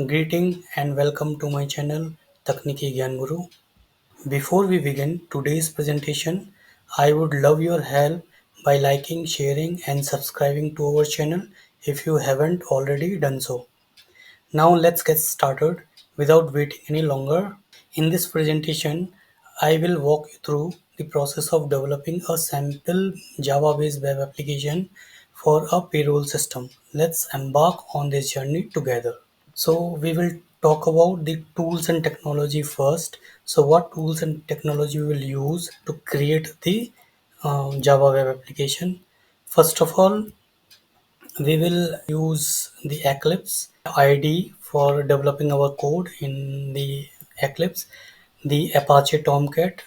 Greeting and welcome to my channel Takniki Gyan Guru. Before we begin today's presentation, I would love your help by liking, sharing and subscribing to our channel if you haven't already done so. Now let's get started without waiting any longer. In this presentation, I will walk you through the process of developing a sample Java-based web application for a payroll system. Let's embark on this journey together. So we will talk about the tools and technology first. So what tools and technology we will use to create the Java web application? First of all, we will use the Eclipse IDE for developing our code in the Eclipse, the Apache Tomcat.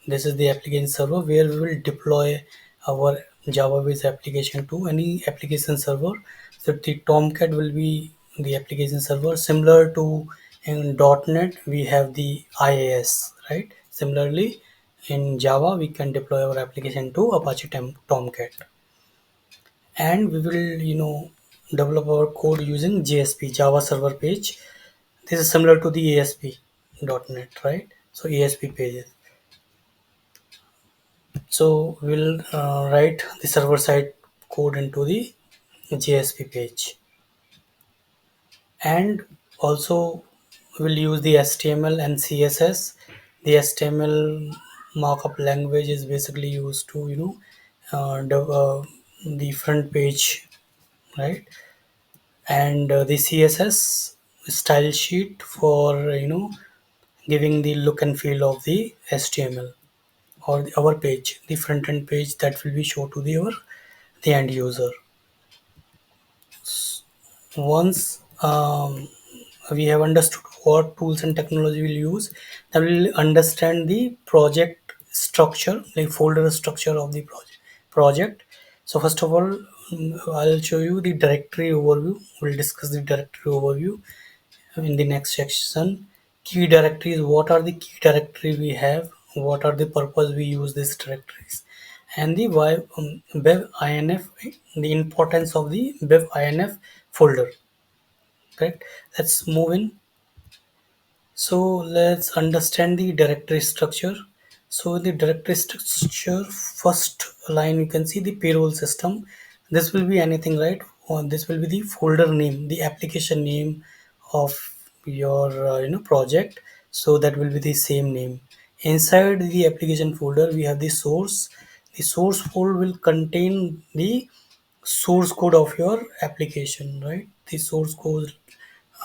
This is the application server where we will deploy our Java-based application to any application server. So the Tomcat will be the application server. Similar to in .NET, we have the IAS, right? Similarly, in Java, we can deploy our application to Apache Tomcat, and we will develop our code using JSP, JavaServer Page. This is similar to the ASP.NET, right? So ASP pages. So we'll write the server side code into the JSP page, and also we'll use the HTML and CSS. The HTML markup language is basically used to the front page, right? And the CSS style sheet for giving the look and feel of the HTML or our page, the front end page that will be shown to the end user. Once we have understood what tools and technology we'll use, then we'll understand the project structure, like folder structure of the project. So first of all, I'll show you the directory overview. We'll discuss the directory overview in the next section. Key directories: what are the key directory we have, what are the purpose we use these directories, and the web inf, the importance of the web inf folder. Correct. Let's move in. So let's understand the directory structure. So the directory structure, first line you can see the payroll system. This will be anything, right? Or this will be the folder name, the application name of your project. So that will be the same name. Inside the application folder, we have the source. The source folder will contain the source code of your application, right? The source code,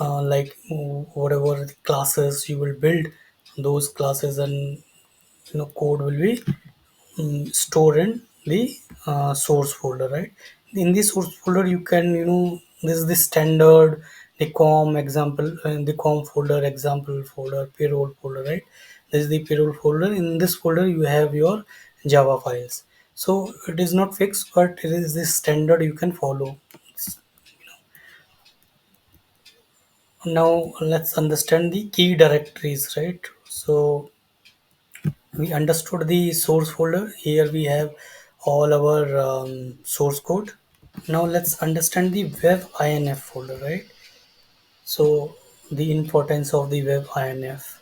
like whatever the classes you will build, those classes and code will be stored in the source folder, right? In the source folder you can, this is the standard, the com example and the com folder, example folder, payroll folder, right? This is the payroll folder. In this folder you have your Java files. So it is not fixed, but it is the standard you can follow. Now let's understand the key directories, right? So we understood the source folder. Here we have all our source code. Now let's understand the web inf folder, right? So the importance of the web inf.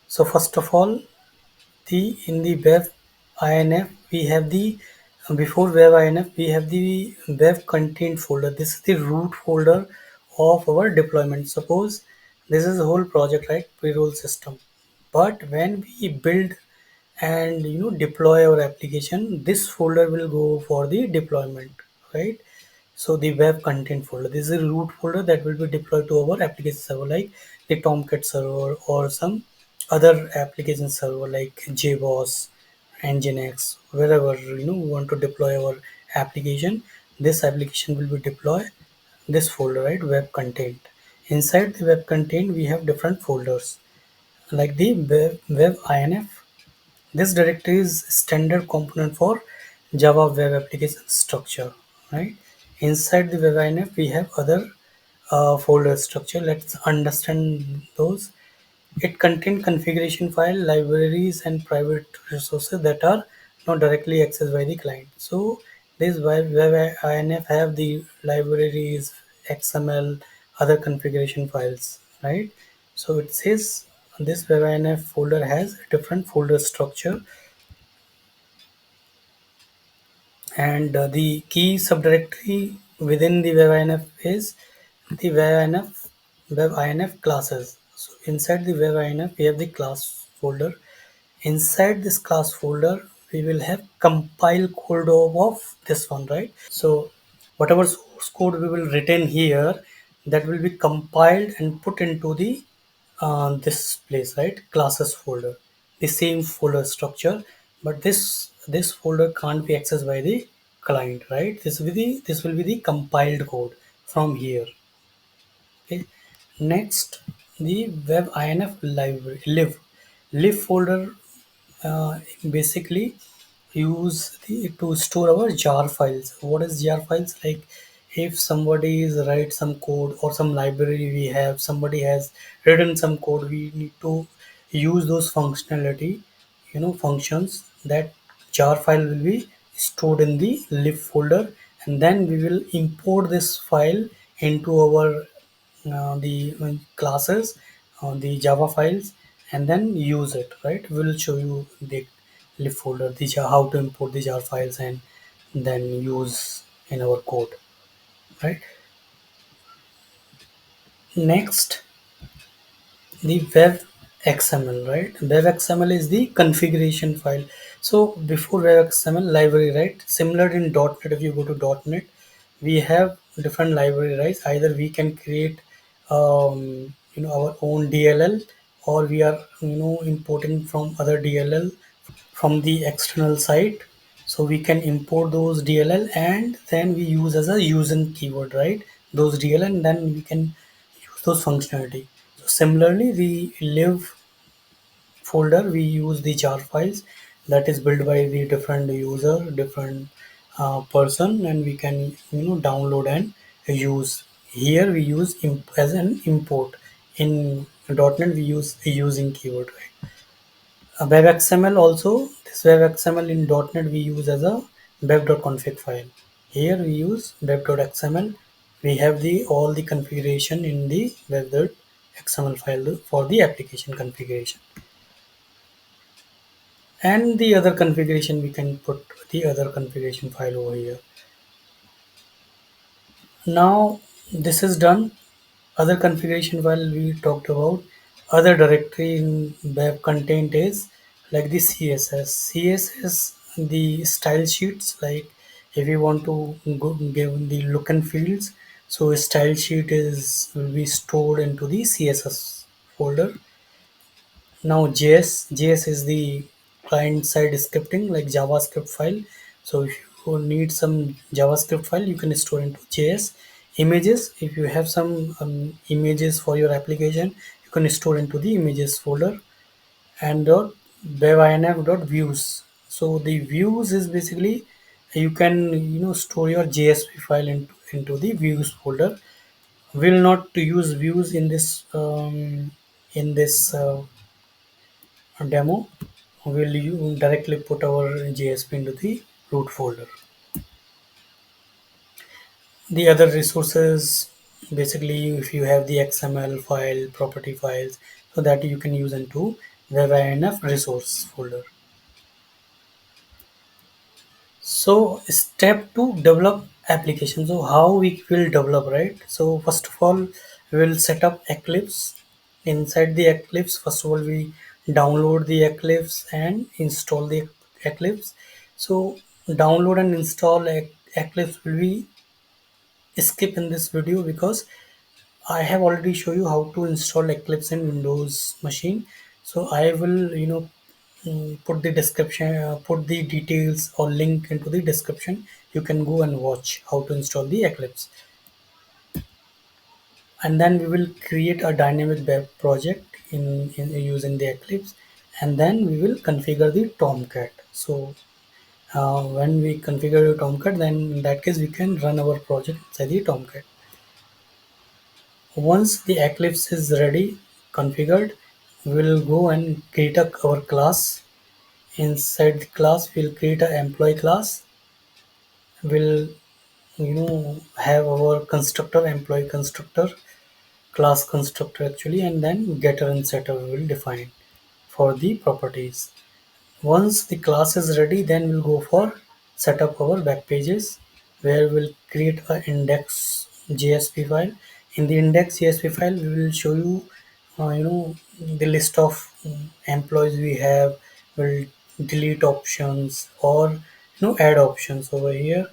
So first of all, the in the web inf we have the before web inf we have the web content folder. This is the root folder of our deployment. Suppose this is a whole project, right? Payroll system. But when we build and deploy our application, this folder will go for the deployment, right? So the web content folder, this is a root folder that will be deployed to our application server, like the Tomcat server or some other application server like JBoss, Nginx, wherever we want to deploy our application. This application will be deployed this folder, right? Web content. Inside the web content, we have different folders like the web inf. This directory is standard component for Java web application structure, right? Inside the web inf, we have other folder structure. Let's understand those. It contains configuration file, libraries, and private resources that are not directly accessed by the client. So this web inf have the libraries, XML, other configuration files, right? So it says this webinf folder has a different folder structure, and the key subdirectory within the webinf is the webinf classes. So inside the webinf we have the class folder. Inside this class folder we will have compile code of this one, right? So whatever source code we will retain here, that will be compiled and put into the this place, right? Classes folder, the same folder structure, but this folder can't be accessed by the client, right? This will be the compiled code from here. Okay. Next, the web inf library live folder uh, basically use to store our jar files. What is jar files? Like if somebody is write some code or some library, we have somebody has written some code, we need to use those functionality, functions. That jar file will be stored in the lib folder, and then we will import this file into our the classes on the Java files, and then use it, right? We'll show you the lib folder, how to import the jar files and then use in our code, right? Next, the web xml, right? Web xml is the configuration file. So before web xml library, right? Similar in .NET, if you go to .NET, we have different library, right? Either we can create our own DLL, or we are importing from other DLL from the external site. So we can import those DLL and then we use as a using keyword, right? Those DLL, and then we can use those functionality. So similarly, the live folder, we use the jar files that is built by the different user, different person, and we can download and use. Here we use as an import. In .NET we use a using keyword, right? Web XML also, this web XML in .NET we use as a web.config file. Here we use web.xml. We have the all the configuration in the web.xml file for the application configuration. And the other configuration, we can put the other configuration file over here. Now this is done. Other configuration file we talked about. Other directory in web content is like the css, the style sheets. Like if you want to give the look and fields, so style sheet is will be stored into the css folder. Now JS is the client side scripting, like JavaScript file. So if you need some JavaScript file, you can store into JS. Images, if you have some images for your application, you can store into the images folder. And .webinf.views. So the views is basically you can store your JSP file into the views folder. Will not to use views in this demo. Will you directly put our JSP into the root folder. The other resources, basically if you have the XML file, property files, so that you can use into webinf resource folder. So step to develop application. So how we will develop, right? So first of all, we will set up Eclipse. Inside the Eclipse, first of all, we download the Eclipse and install the Eclipse. So download and install Eclipse will be skip in this video, because I have already shown you how to install Eclipse in Windows machine. So I will put the description, put the details or link into the description. You can go and watch how to install the Eclipse. And then we will create a dynamic web project in using the Eclipse, and then we will configure the Tomcat. So when we configure the Tomcat, then in that case we can run our project inside the Tomcat. Once the Eclipse is ready, configured, we'll go and create our class. Inside the class, we'll create an employee class. We'll have our constructor, employee constructor. class constructor actually, and then getter and setter we will define for the properties. Once the class is ready, then we'll go for set up our web pages, where we'll create a index JSP file. In the index JSP file, we will show you, the list of employees we have. We'll delete options or add options over here.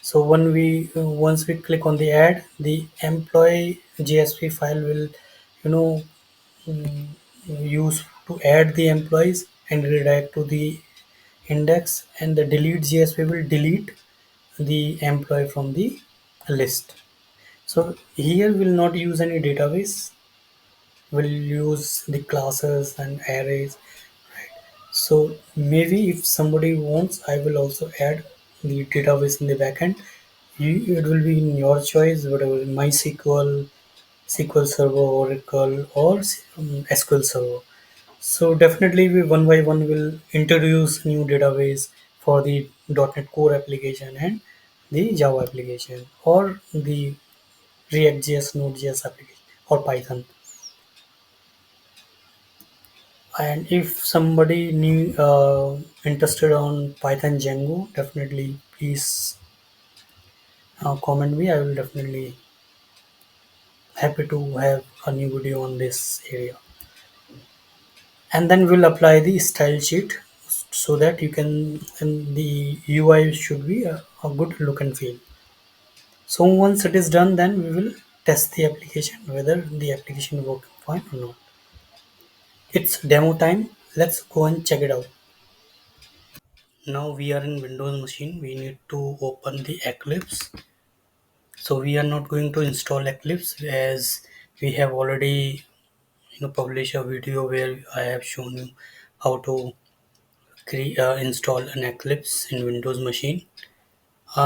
So when we once we click on the add, the employee JSP file will you know mm, use to add the employees and redirect to the index, and the delete JSP will delete the employee from the list. So here we'll not use any database, we'll use the classes and arrays. So maybe if somebody wants, I will also add the database in the backend. It will be in your choice, whatever MySQL, SQL Server, Oracle, or SQL Server. So definitely we one by one will introduce new database for the .NET Core application and the Java application, or the React.js, Node.js application, or Python. And if somebody new interested on Python Django, definitely please comment me. I will definitely happy to have a new video on this area. And then we'll apply the style sheet so that you can, and the UI should be a good look and feel. So once it is done, then we will test the application whether the application working fine or not. It's demo time. Let's go and check it out. Now we are in Windows machine. We need to open the Eclipse. So we are not going to install Eclipse, as we have already published a video where I have shown you how to install an Eclipse in Windows machine.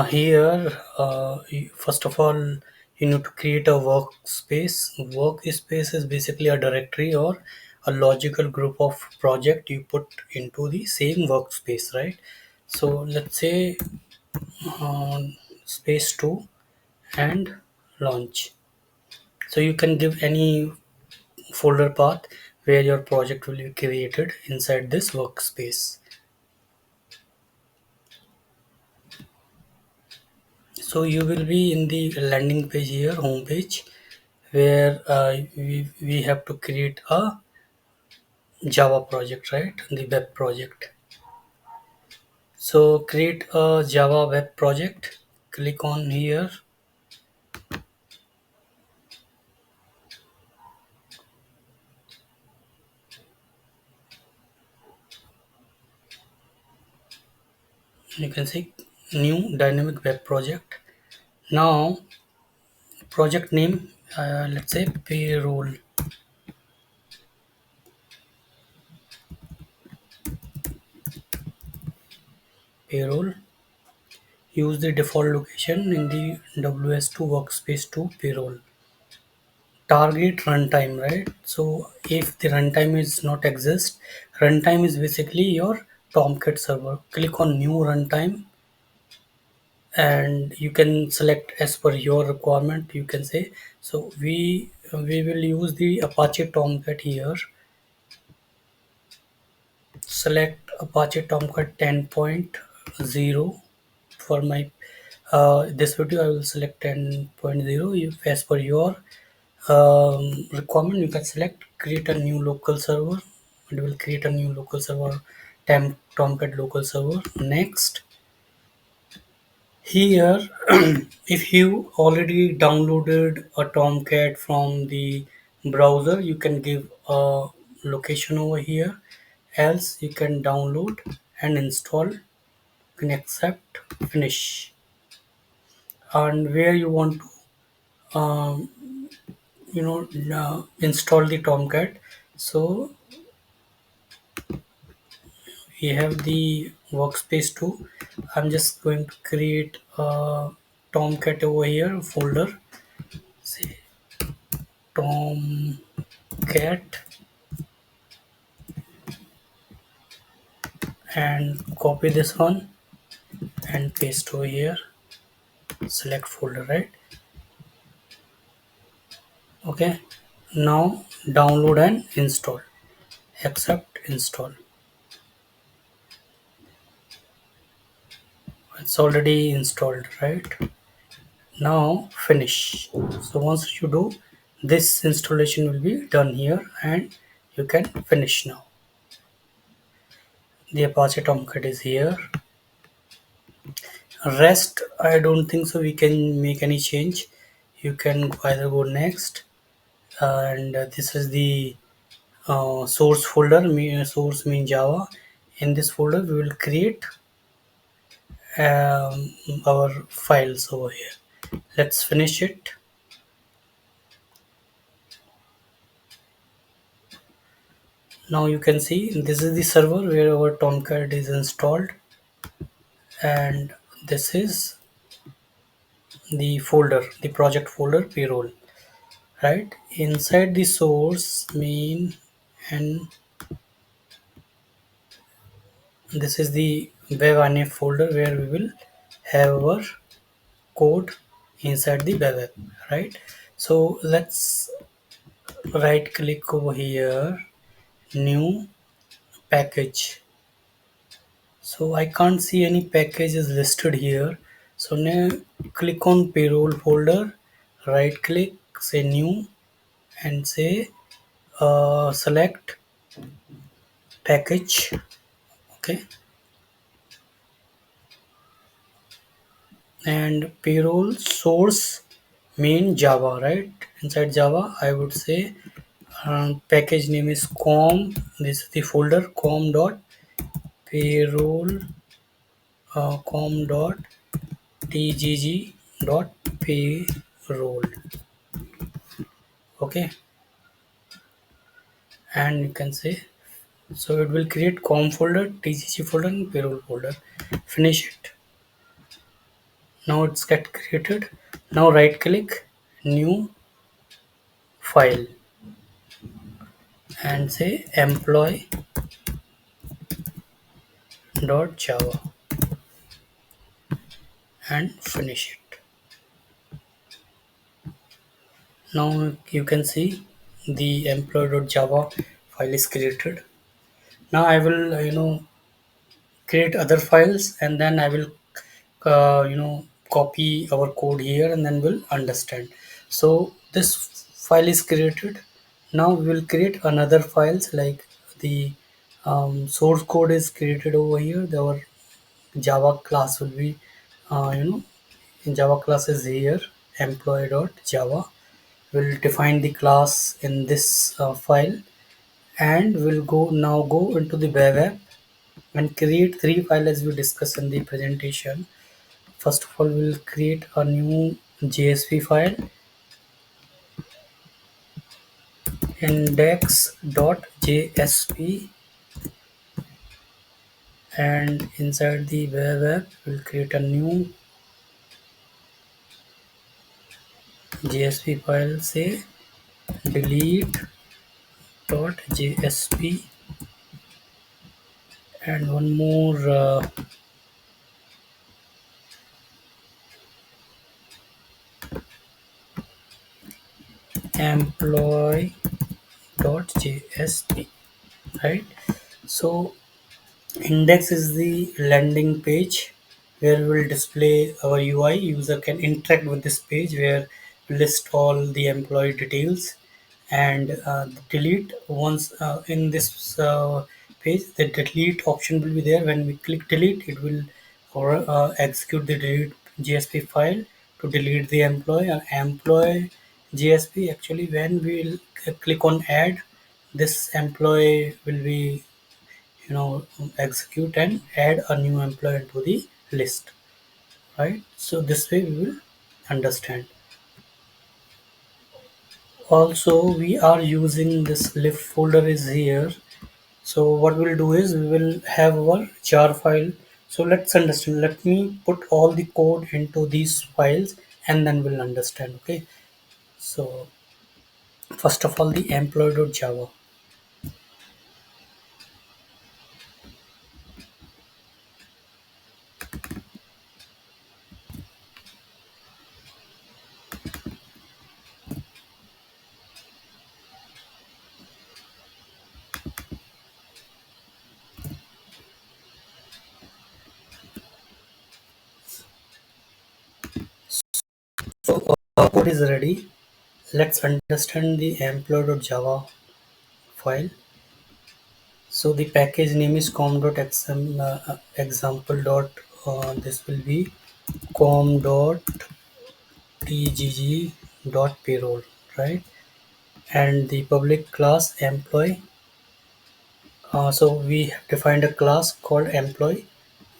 Here, first of all, you need to create a workspace. Workspace is basically a directory or a logical group of project you put into the same workspace, right? So let's say space 2 and launch. So you can give any folder path where your project will be created inside this workspace. So you will be in the landing page here, home page, where we have to create a Java project, right? The web project. So create a Java web project. Click on here. You can see new dynamic web project. Now project name, let's say payroll. Use the default location in the WS2 workspace to payroll. Target runtime, right? So if the runtime is not exist, runtime is basically your Tomcat server. Click on new runtime, and you can select as per your requirement, you can say. So we will use the Apache Tomcat here. Select Apache Tomcat 10.0. For my this video I will select 10.0. If as per your requirement, you can select create a new local server. It will create a new local server, Tomcat local server. Next, here if you already downloaded a Tomcat from the browser, you can give a location over here. Else you can download and install. You can accept, finish. And where you want to install the Tomcat. So we have the workspace too. I'm just going to create a Tomcat over here folder. Say Tomcat, and copy this one and paste over here. Select folder, right? Okay. Now download and install. Accept, install. It's already installed, right? Now finish. So once you do, this installation will be done here and you can finish now. The Apache Tomcat is here. Rest, I don't think so we can make any change. You can either go next, and this is the source folder, source mean Java. In this folder we will create our files over here. Let's finish it. Now you can see this is the server where our Tomcat is installed, and this is the folder, the project folder payroll, right? Inside the source main, and this is the web folder where we will have our code inside the web app, right? So let's right click over here, new package. So I can't see any packages listed here. So now click on payroll folder, right click, say new, and say select package. Okay, and payroll source main Java, right? Inside Java I would say package name is com. This is the folder com dot payroll, com dot tgg dot payroll. Okay, and you can say, so it will create com folder, tgg folder, and payroll folder. Finish it. Now it's get created. Now right click, new file, and say employee dot java, and finish it. Now you can see the employee.java file is created. Now I will create other files, and then I will copy our code here, and then we'll understand. So this file is created. Now we will create another files, like the source code is created over here. Our Java class will be in Java class is here, employee.java. We'll define the class in this file, and we'll go into the web app and create three files as we discussed in the presentation. First of all, we'll create a new JSP file, index.jsp, and inside the web app we'll create a new JSP file, say delete.jsp, and one more employee.jsp, right? So index is the landing page where we will display our UI. User can interact with this page where we list all the employee details, and delete once in this page, the delete option will be there. When we click delete, it will execute the delete JSP file to delete the employee. Employee JSP, actually when we will click on add, this employee will be execute and add a new employee into the list, right? So this way we will understand. Also we are using this list folder is here. So what we'll do is we will have our jar file. So let's understand. Let me put all the code into these files, and then we'll understand. Okay, so first of all, the employee.java. code is ready. Let's understand the employee.java file. So the package name is com.example dot this will be com.tgg dot payroll, right? And the public class employee. So we have defined a class called employee.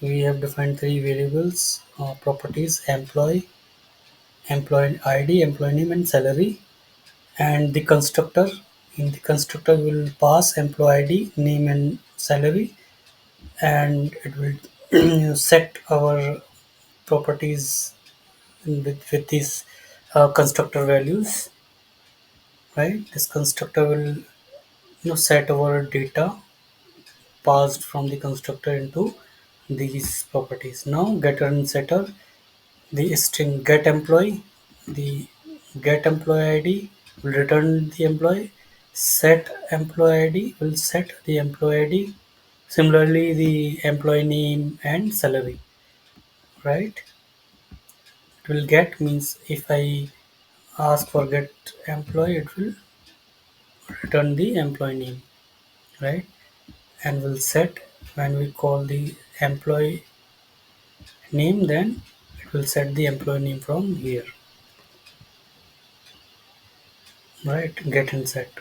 We have defined three variables, properties, employee ID, employee name, and salary. And the constructor, in the constructor will pass employee ID, name, and salary, and it will set our properties with these constructor values, right? This constructor will set our data passed from the constructor into these properties. Now getter and setter, the string get employee, the get employee ID will return the employee, set employee ID will set the employee ID, similarly the employee name and salary, right? It will get means if I ask for get employee, it will return the employee name, right? And will set when we call the employee name, then it will set the employee name from here, right? Get and set.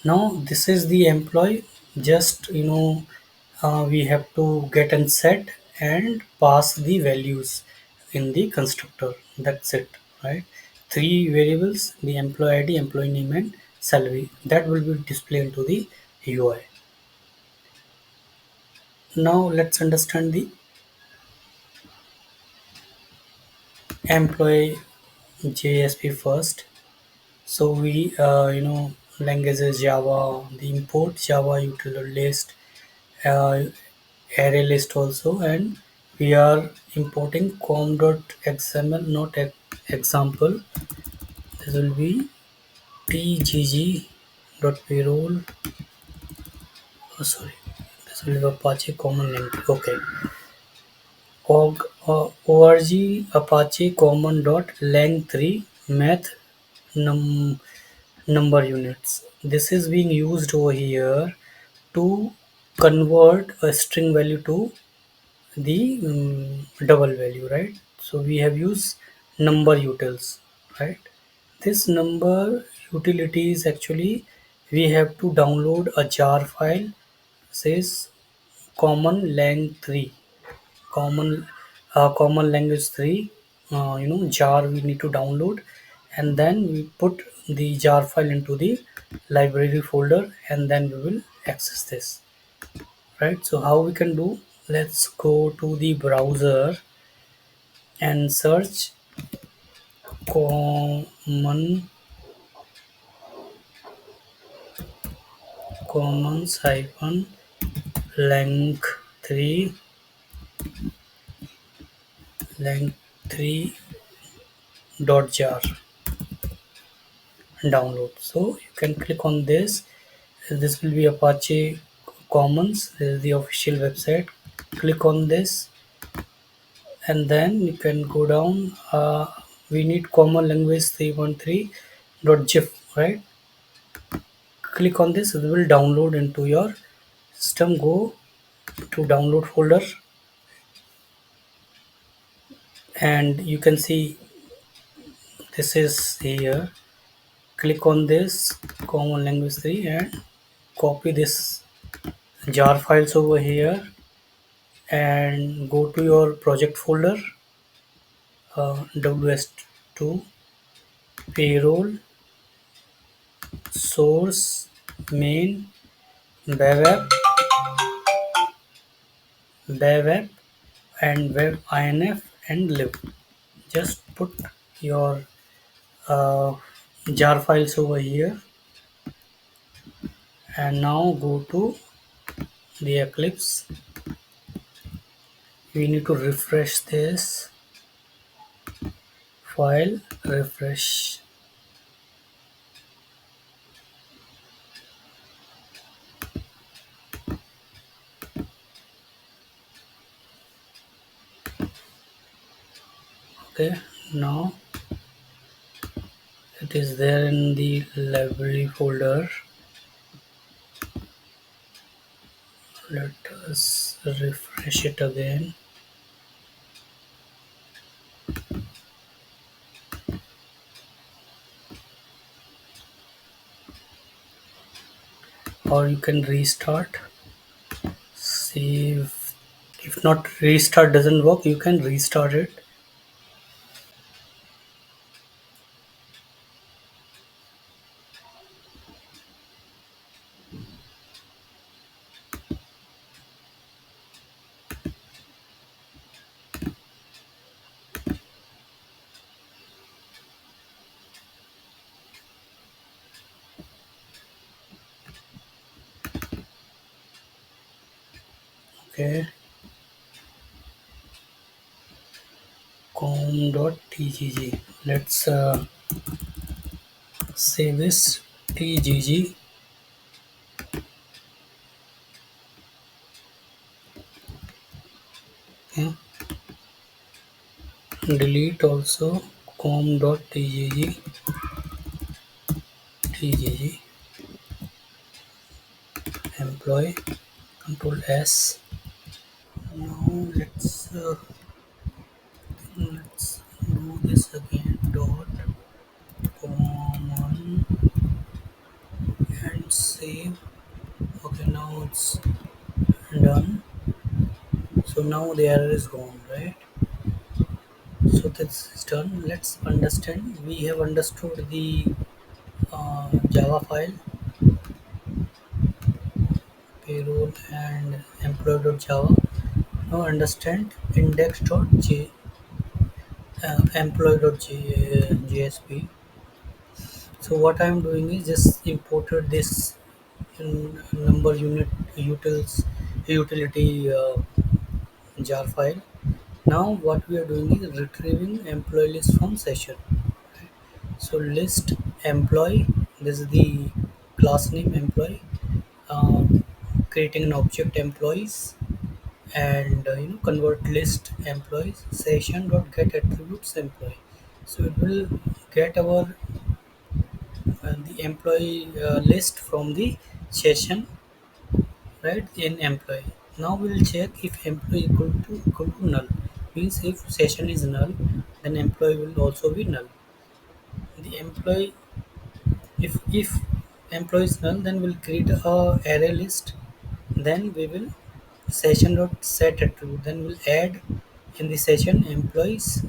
Now this is the employee, just we have to get and set and pass the values in the constructor. That's it, right? Three variables: the employee ID, employee name, and salary, that will be displayed into the UI. Now let's understand the employee JSP first. So we language is Java, the import Java utility list, uh, array list also, and we are importing com.xml, not example. This will be tgg.payroll. Oh, sorry, this will be Apache common link. Okay, org Apache common dot lang 3 math num number units. This is being used over here to convert a string value to the double value, right? So we have used number utils, right? This number utility is actually, we have to download a jar file, says common lang 3, common common language 3, jar we need to download, and then we put the jar file into the library folder, and then we will access this, right? So how we can do, let's go to the browser and search common commons hyphen lang 3 lang 3 dot jar download. So you can click on this. This will be Apache Commons. This is the official website. Click on this, and then you can go down. We need common language 313.gif, right? Click on this. It will download into your system. Go to download folder, and you can see this is here. Click on this common language 3 and copy this jar files over here, and go to your project folder, ws2 payroll source main web app, and web inf and lib. Just put your uh, jar files over here, and now go to the Eclipse. We need to refresh this file, refresh. Okay, now It is there in the library folder. Let us refresh it again. Or you can restart. See if not restart doesn't work, you can restart it. Okay, com.tgg. Let's save this tgg. Okay. Delete also com.tgg, tgg, employee, control S. Now let's do this again. Dot common and save. Okay, now it's done. So now the error is gone, right? So this is done. Let's understand. We have understood the Java file, payroll and employee.java. Now understand index.j employee.jsp. So what I am doing is just imported this number unit utils utility jar file. Now what we are doing is retrieving employee list from session. So list employee, this is the class name employee, creating an object employees, and convert list employees session dot get attributes employee. So it will get our the employee list from the session, right, in employee. Now we'll check if employee equal to null, means if session is null then employee will also be null. The employee, if employee is null, then we'll create a array list, then we will session dot set attribute, then we'll add in the session employees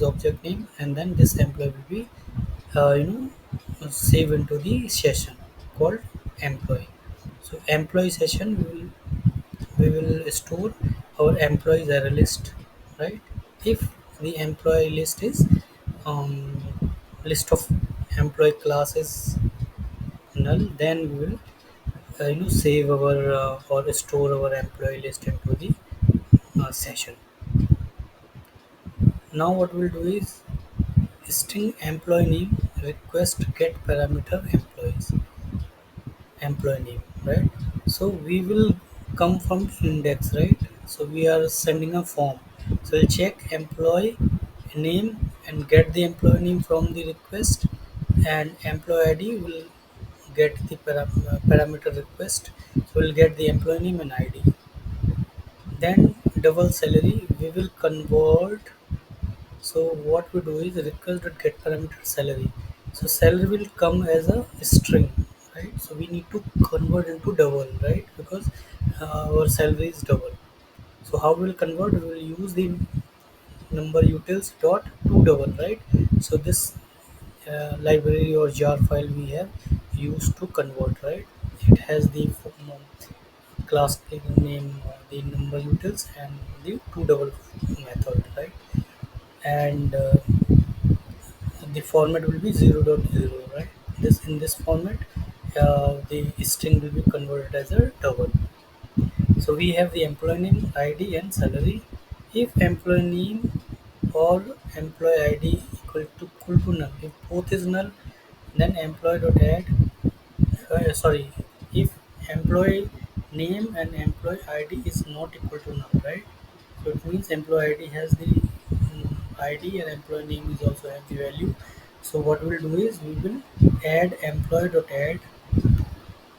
object name, and then this employee will be save into the session called employee. So employee session we will store our employees array list, right? If the employee list is um, list of employee classes null, then we will save our or store our employee list into the session. Now what we'll do is string employee name request get parameter employee name, right? So we will come from index, right? So we are sending a form, so we'll check employee name and get the employee name from the request, and employee id will get the parameter request, so we'll get the employee name and id. Then double salary we will convert. So what we do is request dot get parameter salary. So salary will come as a string, right? So we need to convert into double, right? Because our salary is double. So how we will convert? We will use the number utils dot to double, right? So this library or jar file we have used to convert, right? It has the class name, the number utils, and the to double method, right? And the format will be 0.0, right? This in this format the string will be converted as a double. So we have the employee name, id and salary. If employee name or employee id equal to null, if both is null, then employee dot add sorry, if employee name and employee id is not equal to null, right? So it means employee id has the id and employee name is also have the value, So what we'll do is we will add employee dot add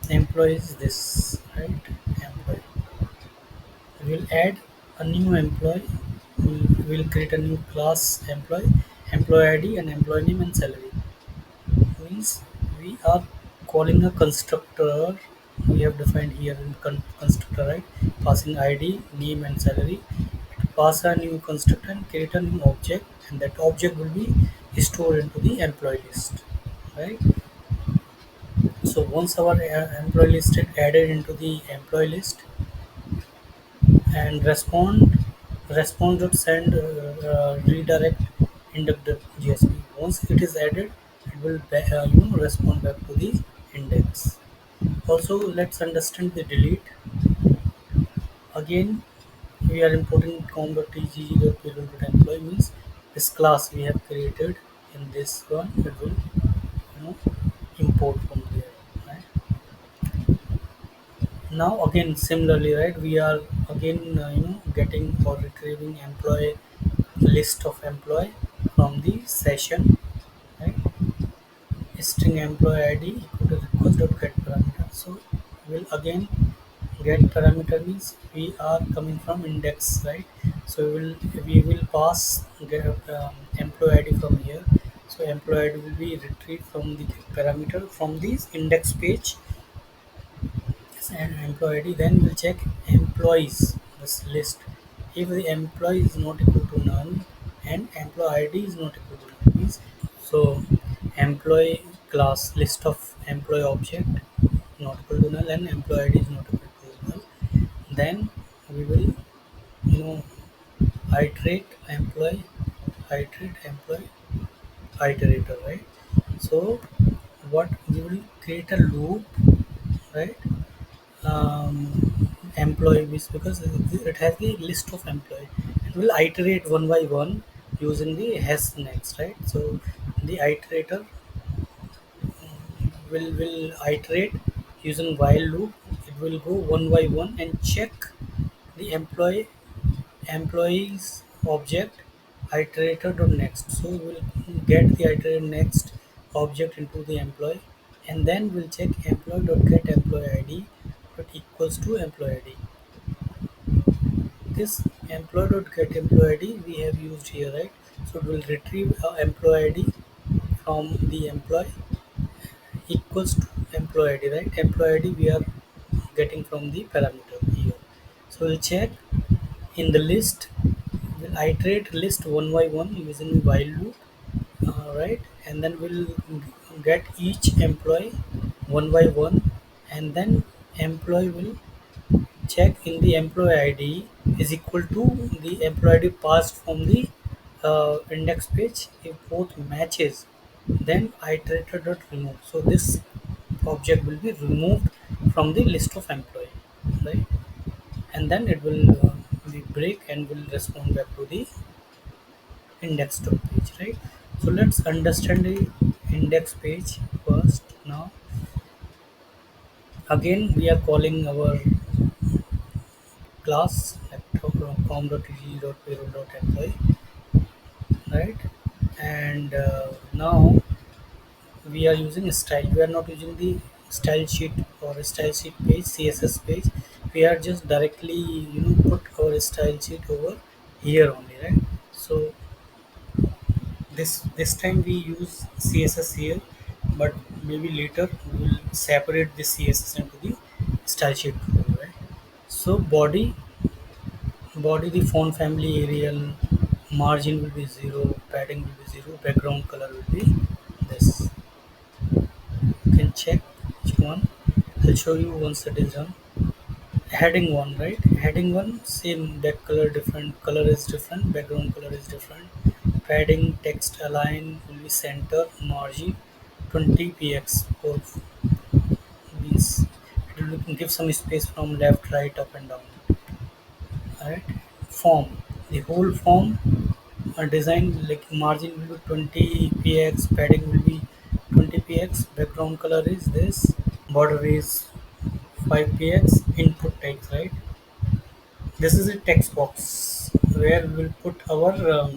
employee is this, right? Employee. We'll add a new employee. We'll create a new class employee, employee ID and employee name and salary. Means we are calling a constructor we have defined here in constructor, right? Passing ID, name and salary. Pass a new constructor and create a new object, and that object will be stored into the employee list, right? So once our employee list is added into the employee list, and response dot send redirect inductive JSP. Once it is added, it will respond back to the index. Also, let's understand the delete. Again, we are importing com.tg.payroll.employee means this class we have created in this one. It will know, import from there. Right? Now again similarly, right? We are again getting or retrieving employee list of employee from the session, right? String employee ID equal to request dot get parameter. So we'll again get parameter means we are coming from index, right? So we will pass get employee ID from here. So employee ID will be retrieved from the parameter from this index page and employee ID. Then we'll check employees this list. If the employee is not equal to none and employee ID is not equal to none means, so employee class list of employee object not equal to null and employee ID is not equal to null, then we will you know iterate employee, iterate employee, iterator, right? So what we will create a loop, right? Employee is because it has the list of employee, and will iterate one by one using the has next, right? So the iterator will iterate using while loop. It will go one by one and check the employees object iterator dot next. So we'll get the iterator next object into the employee, and then we'll check employee dot get employee id dot equals to employee id. This employee dot get employee id we have used here, right? So it will retrieve employee id from the employee equals to employee id, right? Employee id we are getting from the parameter here. So we'll check in the list. We'll iterate list one by one using while loop, right? And then we'll get each employee one by one, and then employee will check in the employee id is equal to the employee id passed from the index page. If both matches, then iterator dot remove. So this object will be removed from the list of employee, right? And then it will be break and will respond back to the index dot page, right? So let's understand the index page first. Now again we are calling our class at com.tg.payroll.employee, right? And now we are using style. We are not using the style sheet or style sheet page, css page. We are just directly put our style sheet over here only, right? So this time we use css here, but maybe later we will separate the css into the style sheet group, right? So body the font family Arial, margin will be 0, padding will be 0, background color will be this. You can check which one. I'll show you once it is done. Heading 1, right? Heading 1 same, back color different, color is different, background color is different. Padding text align will be center, margin 20 px for means it will give some space from left, right, up and down, right? Form, the whole form design like margin will be 20 px, padding will be 20 px, background color is this, border is 5 px, input text, right? This is a text box where we will put our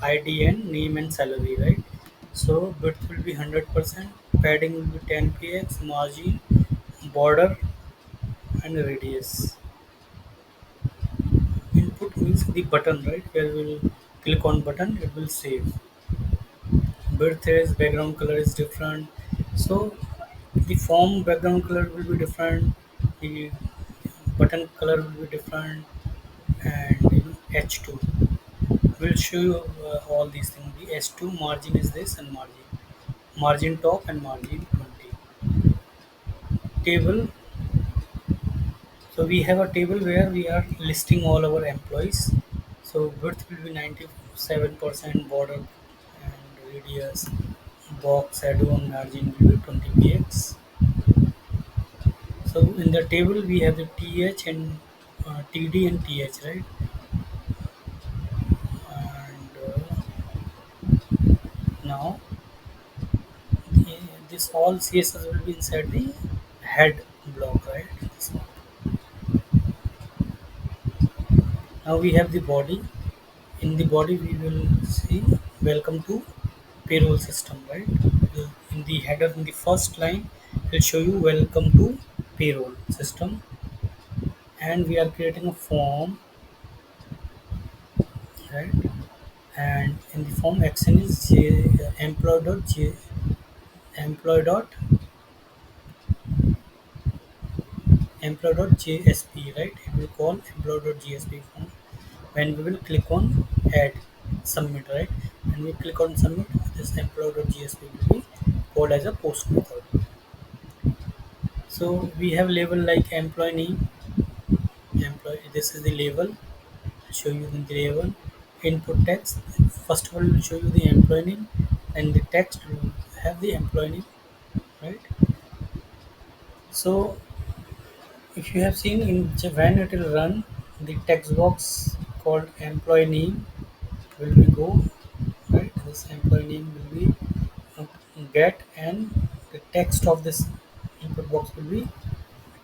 id and name and salary, right? So width will be 100%, padding will be 10 px, margin, border, and radius. Input means the button, right? Where we'll click on button, it will save. Width is background color is different. So the form background color will be different. The button color will be different, and H2 will show you all these things. The S2 margin is this, and margin top and margin 20. Table. So we have a table where we are listing all our employees. So width will be 97%, border and radius, box shadow and margin will be 20 px. So in the table we have the th and td and th, right? And now this all css will be inside the head block, right? This one. Now we have the body. In the body we will see welcome to payroll system, right? In the header, in the first line, it will show you welcome to payroll system, and we are creating a form, right? And in the form action is employee dot employee.jsp, right? It will call employee.jsp form. When we will click on add submit, right? When we click on submit, this employee.jsp will be called as a post method. So we have label like employee name, employee. This is the label. Show you the label. Input text. First of all, will show you the employee name, and the text will have the employee name, right? So if you have seen in when it will run, the text box called employee name will be go, right? This employee name will be uh, get, and the text of this input box will be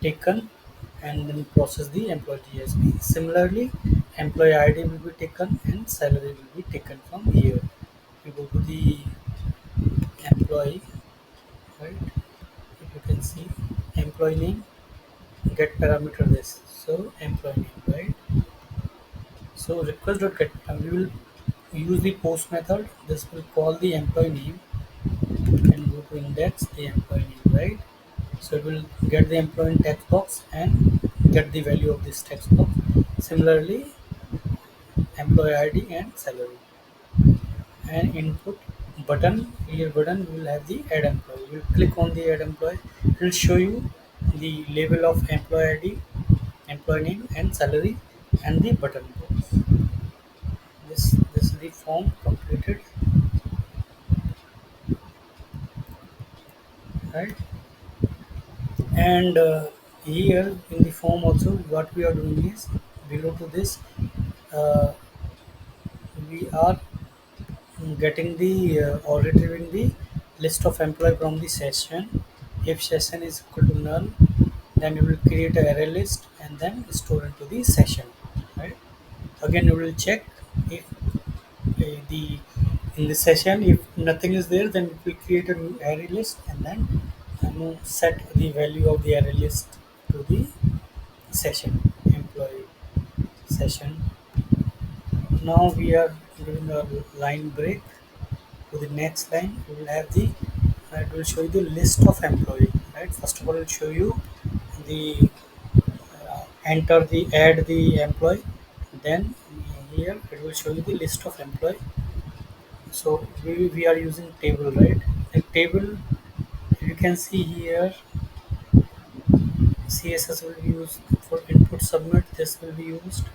taken and then process the employee GSP. Similarly, employee ID will be taken and salary will be taken from here. You go to the employee, right? If you can see employee name, get parameter this. So employee name, right? So request.get, we will use the post method. This will call the employee name and go to index the employee name, right? So it will get the employee text box and get the value of this text box. Similarly, employee ID and salary. And input button, here button will have the add employee. You will click on the add employee. It will show you the label of employee ID, employee name and salary, and the button box. This is the form completed, right? And here in the form also, what we are doing is below to this, uh, we are getting the or retrieving the list of employee from the session. If session is equal to null, then you will create an array list and then store into the session, right? Again you will check if the in the session, if nothing is there, then it will create a new array list and then set the value of the array list to the session employee session. Now we are doing a line break. To the next line you will have the it will show you the list of employee, right? First of all, it will show you the enter the add the employee, then here it will show you the list of employee. So we are using table, right? The table, you can see here, css will be used for input submit, this will be used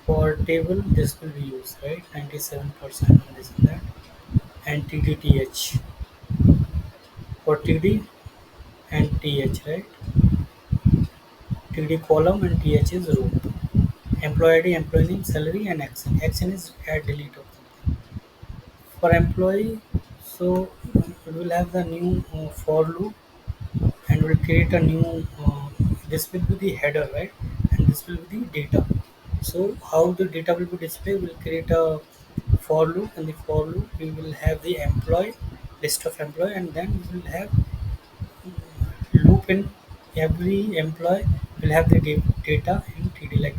for table, this will be used, right? 97% and this and that, and tdth for td and th, right? TD column and TH is row. Employee ID, employee name, salary, and action. Action is add, delete or something. For employee, so we will have the new for loop and we'll create a new. This will be the header, right? And this will be the data. So how the data will be displayed? We'll create a for loop, and the for loop we will have the employee list of employee, and then we will have loop in every employee will have the data in TD, like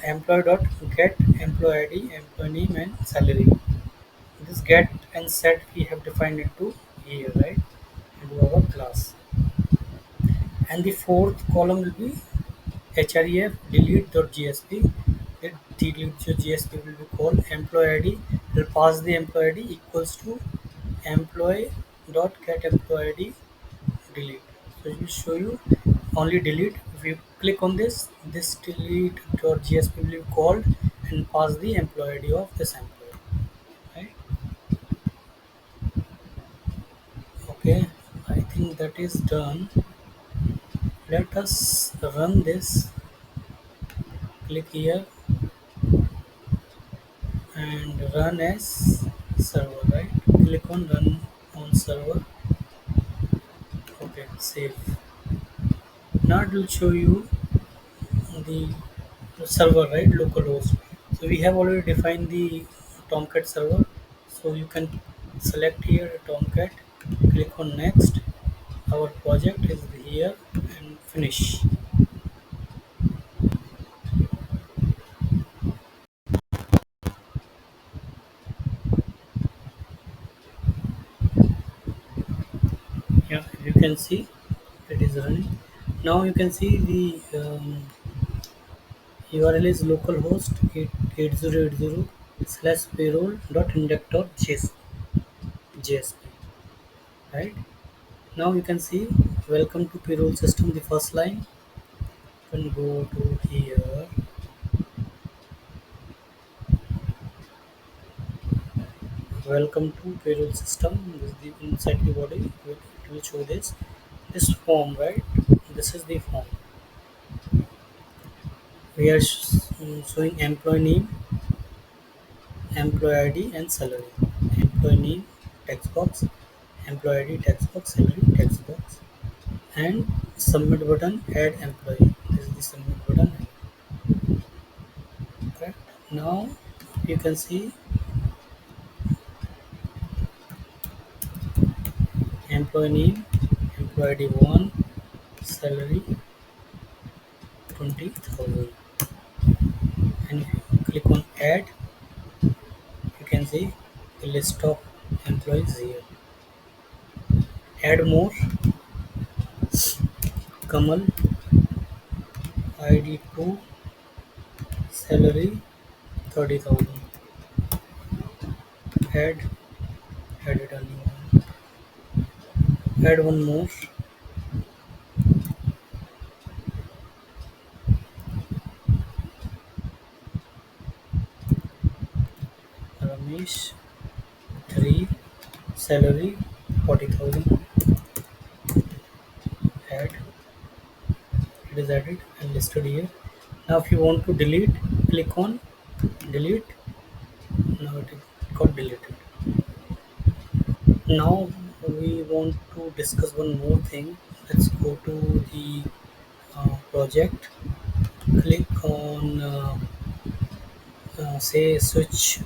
employee dot get employee ID, employee name, and salary. This get and set we have defined into here, right, into our class. And the fourth column will be href delete.jsp. It delete.jsp will be called employee ID. Will pass the employee ID equals to employee dot get employee ID delete. So it will show you only delete. If you click on this delete.jsp will be called and pass the employee ID of this employee. Right? Okay, I think that is done. Let us run this. Click here and run as server, right? Click on run on server. Okay, save. Now it will show you the server, right, localhost. So we have already defined the Tomcat server, so you can select here Tomcat, click on next. Our project is here and finish. Yeah, you can see it is running. Now you can see the URL is localhost 8080 slash payroll dot index dot JSP, right? Now you can see welcome to payroll system, the first line. You can go to here, welcome to payroll system. This is the inside the body, it will show this form, right? This is the form. We are showing employee name, employee ID, and salary. Employee name text box, employee ID text box, salary text box, and submit button add employee. This is the submit button. Correct. Now you can see employee name, employee ID 1, salary 20,000, and if you click on add, you can see the list of employees here. Add more, Kamal, ID 2, salary 30,000. Add, added a new one. Add one more, Ramesh 3, salary 40,000. Add, it is added and listed here. Now if you want to delete, click on delete. Now it got deleted. Now we want to discuss one more thing. Let's go to the project. Click on say switch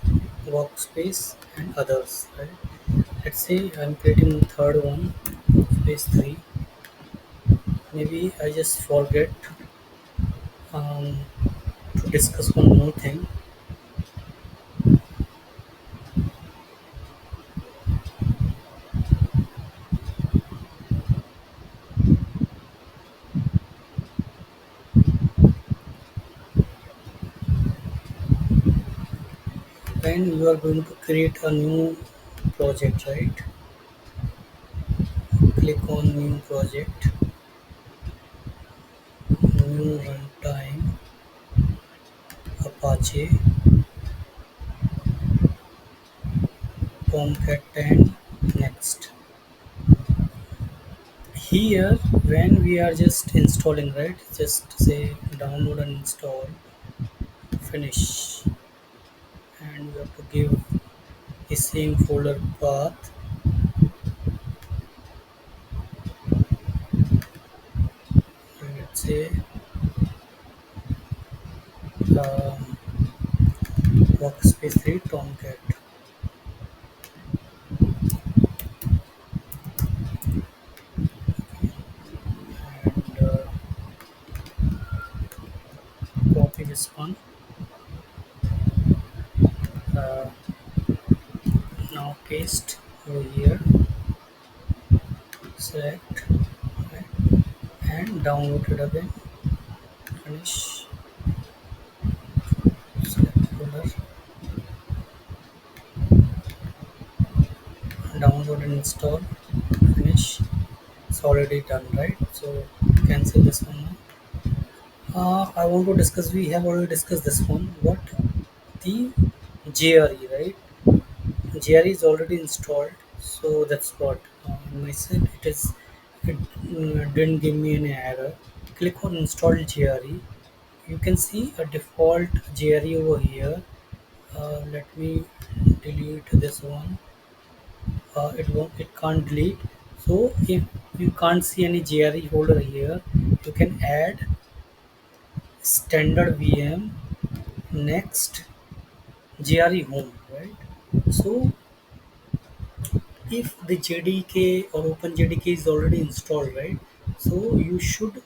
workspace and others. Right? Let's say I'm creating third one, space 3. Maybe I just forget um, to discuss one more thing. When you are going to create a new project, right? Click on new project, new runtime, Apache Tomcat, and next. Here when we are just installing, right, just say download and install, finish, and we have to give the same folder path. Let's say um, workspace 3 Tomcat. this one. uh, Now paste over here, select, right, and download it again. Finish, select folder, download and install. Finish. It's already done, right? So cancel this one now. I want to discuss. We have already discussed this one. What the JRE, right? JRE is already installed, so that's what in my side it is. It didn't give me any error. Click on install JRE. You can see a default JRE over here. Let me delete this one. It can't delete. So if you can't see any JRE folder here, you can add standard VM next JRE home, right? So if the JDK or OpenJDK is already installed, right? So you should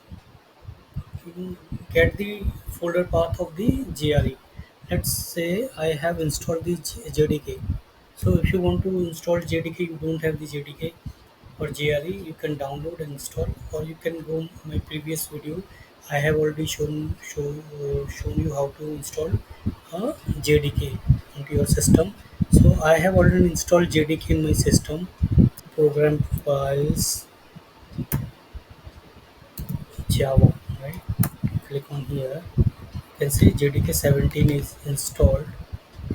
get the folder path of the JRE. Let's say I have installed the JDK. So if you want to install JDK, you don't have the JDK or JRE, you can download and install, or you can go my previous video. I have already shown you how to install a JDK into your system. So I have already installed JDK in my system. Program files, Java, right? Click on here. You can see JDK 17 is installed.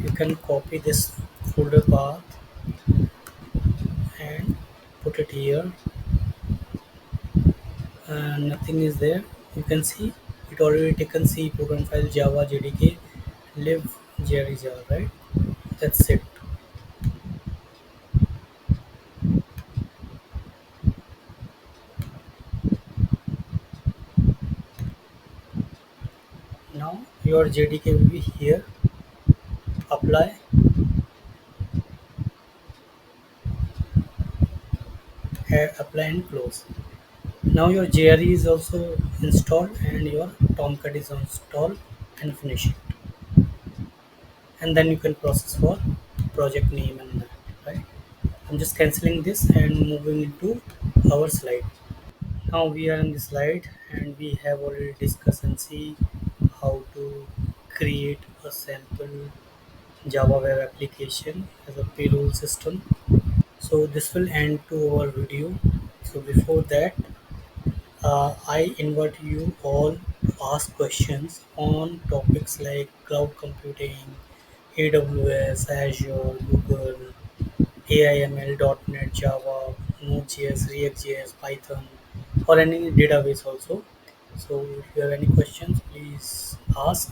You can copy this folder path and put it here, and nothing is there. You can see it already taken C program file Java JDK live JRE Java, right? That's it. Now your JDK will be here. Apply, apply and close. Now your JRE is also installed and your Tomcat is installed, and finish it. And then you can process for project name and that, right? I'm just canceling this and moving into our slide. Now we are in the slide and we have already discussed and see how to create a sample Java web application as a payroll system. So this will end to our video. So before that, I invite you all to ask questions on topics like cloud computing, AWS, Azure, Google, AIML, .NET, Java, Node.js, React.js, Python, or any database also. So if you have any questions, please ask.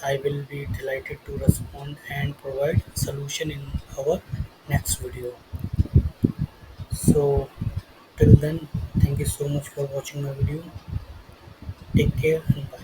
I will be delighted to respond and provide solution in our next video. So till then, thank you so much for watching my video. Take care and bye.